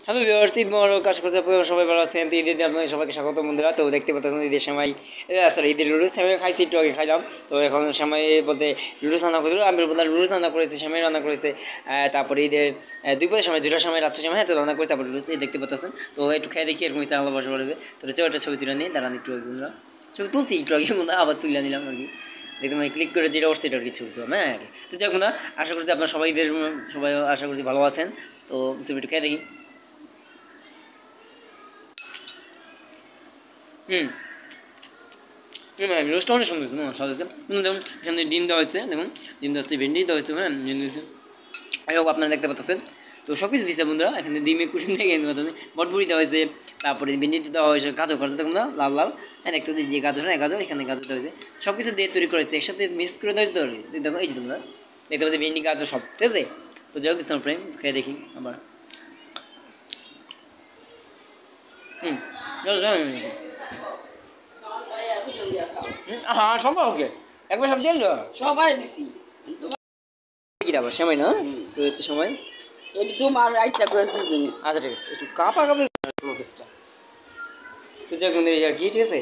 Hello viewers, Eid মোবারক। আশা করছি আপনারা সবাই ভালো আছেন। তো ঈদের দিন আপনাদের সবাইকে স্বাগত বন্ধুরা। তো দেখতে পাচ্ছেন ঈদের সময় আসলে ঈদের লুডুস সেমাই খাইছি, একটু আগে খাইলাম। তো এখন সেমাই বলতে লুডুস রান্না করে আমি বললাম লুডুস রান্না করেছি, সেমাই রান্না করেছে। তারপরে ঈদের দুপুরের সময়, দুটার সময়, রাত্রের সময় তো রান্না করেছে। তারপরে লুডুস দেখতে পাচ্ছেন। তো একটু খেয়ে দেখি এরকম ইচ্ছা আল্লাহ বসে পড়বে। তো ওটা ছবি তুলে নিই, দাঁড়ান একটু আগে বন্ধুরা। ছবি তুলছি একটু আগে বন্ধুরা, আবার তুলে নিলাম আর কি। দেখুন আমি ক্লিক করে যেটা উঠছে এটা আর কি ছবি তুললাম। হ্যাঁ, তো যাক বন্ধুরা, আশা করছি আপনার সবাই আশা করছি ভালো আছেন। তো ছবিটা খেয়ে দেখি। হুম, রোস্টটা অনেক সুন্দর হয়েছে, স্বাদ হয়েছে। দেখুন এখানে ডিম দেওয়া হয়েছে, দেখুন ডিম দেওয়া হচ্ছে, ভেন্ডি দেওয়া হয়েছে, হ্যাঁ ডিম দিয়েছে। যাই হোক আপনারা দেখতে পাচ্ছেন। তো সব কিছু দিচ্ছে বন্ধুরা, এখানে ডিমে কুসুম থেকে বটবুড়ি দেওয়া হয়েছে, তারপরে ভেন্ডি দেওয়া হয়েছে, গাজর গাজর দেখুন না লাল লাল। হ্যাঁ দেখতে যে গাজর, হ্যাঁ গাজর, এখানে গাজর দেওয়া হয়েছে। সব কিছু দিয়ে তৈরি করেছে, একসাথে মিক্স করে দেওয়া হয়েছে। দেখো এই যে তোমরা দেখতে পাচ্ছি ভেন্ডি গাজর সব, ঠিক আছে। তো যাই হোক ইসলাম প্রেম খেয়ে দেখি আবার। হুম, হ্যাঁ সবাই ওকে একবার সব দিয়ে সবাই দিছি কি আবার সময় না রয়েছে সময়। এটি তোমার রাইটটা করেছিস তুমি। আচ্ছা ঠিক আছে, একটু কাপা কাপে পিসটা। তো যাক বন্ধুরা, আর কি ঠিক আছে।